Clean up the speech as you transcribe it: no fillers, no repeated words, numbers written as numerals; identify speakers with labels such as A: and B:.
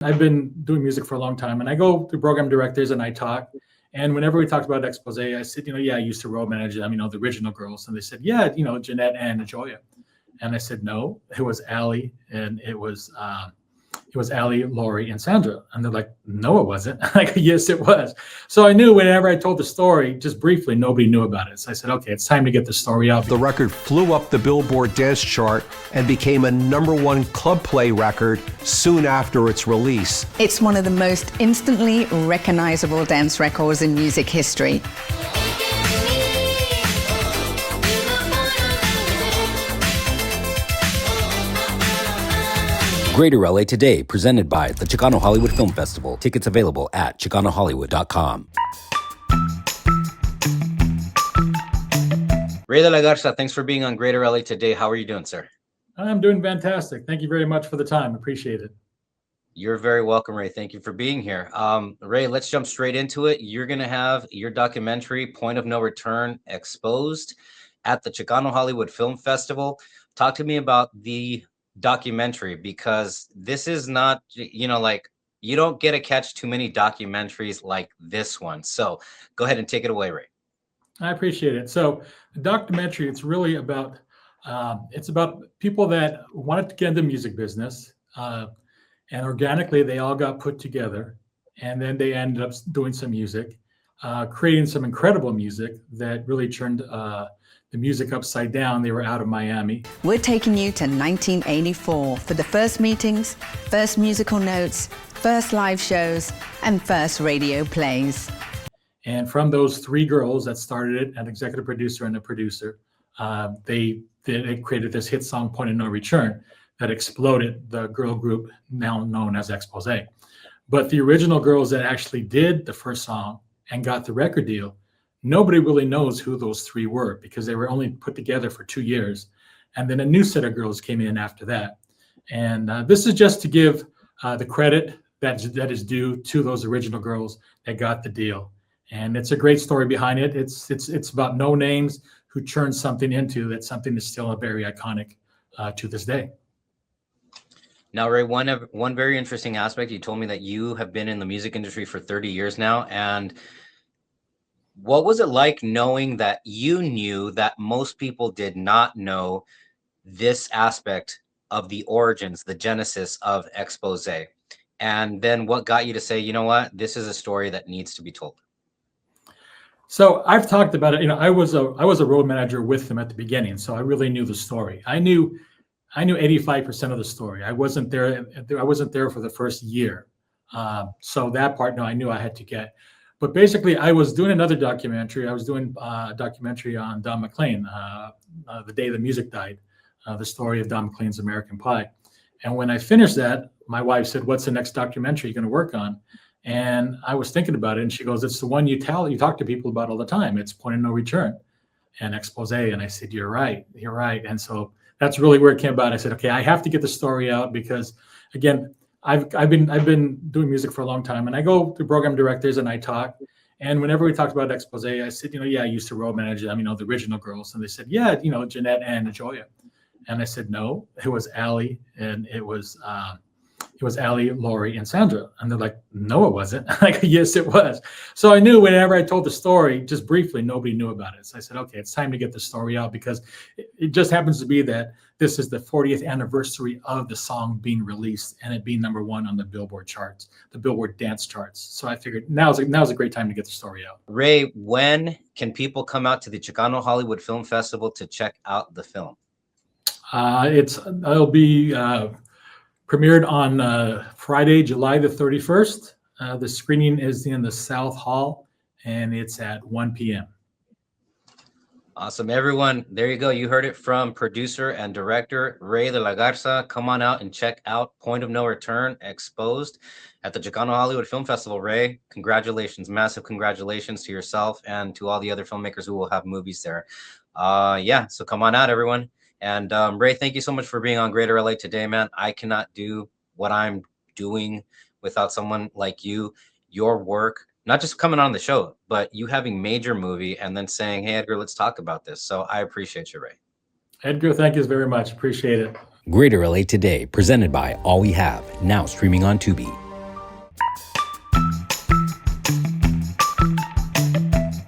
A: I've been doing music for a long time, and I go to program directors and I talk. And whenever we talked about Exposé, I said, yeah, I used to road manage them, the original girls. And they said, yeah, Jeanette and Joya. And I said, no, it was Allie, and it was Allie, Lori, and Sandra. And they're like, no, it wasn't. Like, yes, it was. So I knew whenever I told the story, just briefly, nobody knew about it. So I said, okay, it's time to get the story out.
B: The record flew up the Billboard dance chart and became a #1 club play record soon after its release.
C: It's one of the most instantly recognizable dance records in music history.
D: Greater LA Today, presented by the Chicano Hollywood Film Festival. Tickets available at ChicanoHollywood.com.
E: Ray De La Garza, thanks for being on Greater LA Today. How are you doing, sir?
A: I'm doing fantastic. Thank you very much for the time. Appreciate it.
E: You're very welcome, Ray. Thank you for being here. Ray, let's jump straight into it. You're going to have your documentary, Point of No Return, Exposed, at the Chicano Hollywood Film Festival. Talk to me about the documentary, because this is not, like, you don't get to catch too many documentaries like this one. So go ahead and take it away, Ray.
A: I appreciate it. So the documentary, it's really about people that wanted to get into the music business, and organically they all got put together, and then they ended up doing some music, creating some incredible music that really turned the music upside down. They were out of Miami.
C: We're taking you to 1984 for the first meetings, first musical notes, first live shows, and first radio plays.
A: And from those three girls that started it, an executive producer and a producer, they created this hit song, Point of No Return, that exploded the girl group now known as Exposé. But the original girls that actually did the first song and got the record deal, nobody really knows who those three were, because they were only put together for 2 years. And then a new set of girls came in after that. And this is just to give the credit that is due to those original girls that got the deal. And it's a great story behind it. It's about no names who turned something into that something that's still very iconic to this day.
E: Now, Ray, one very interesting aspect, you told me that you have been in the music industry for 30 years now. And what was it like knowing that you knew that most people did not know this aspect of the origins, the genesis of Exposé? And then what got you to say, you know what, this is a story that needs to be told?
A: So I've talked about it. I was a road manager with them at the beginning, so I really knew the story. I knew 85% of the story. I wasn't there for the first year. So that part, no, I knew I had to get. But basically, I was doing another documentary. I was doing a documentary on Don McLean, the day the music died, the story of Don McLean's American Pie. And when I finished that, my wife said, "What's the next documentary you're going to work on?" And I was thinking about it, and she goes, "It's the one you talk to people about all the time. It's Point of No Return and Exposé." And I said, "You're right. And so that's really where it came about. I said, okay, I have to get the story out, because again, I've been doing music for a long time, and I go to program directors and I talk. And whenever we talked about Exposé, I said, yeah, I used to road manage them, the original girls. And they said, yeah, Jeanette and Joya. And I said, no, it was Allie, and it was Allie, Lori, and Sandra. And they're like, no, it wasn't. Like, yes, it was. So I knew whenever I told the story, just briefly, nobody knew about it. So I said, okay, it's time to get the story out, because it just happens to be that this is the 40th anniversary of the song being released and it being #1 on the Billboard charts, the Billboard dance charts. So I figured now's a great time to get the story out.
E: Ray, when can people come out to the Chicano Hollywood Film Festival to check out the film?
A: It'll be premiered on Friday, July the 31st. The screening is in the South Hall, and it's at 1 p.m.
E: Awesome, everyone. There you go. You heard it from producer and director Ray De La Garza. Come on out and check out Point of No Return, Exposed, at the Chicano Hollywood Film Festival. Ray, congratulations. Massive congratulations to yourself and to all the other filmmakers who will have movies there. So come on out, everyone. And Ray, thank you so much for being on Greater LA Today, man. I cannot do what I'm doing without someone like you, your work, not just coming on the show, but you having major movie and then saying, hey, Edgar, let's talk about this. So I appreciate you, Ray.
A: Edgar, thank you very much. Appreciate it.
D: Greater LA Today, presented by All We Have, now streaming on Tubi.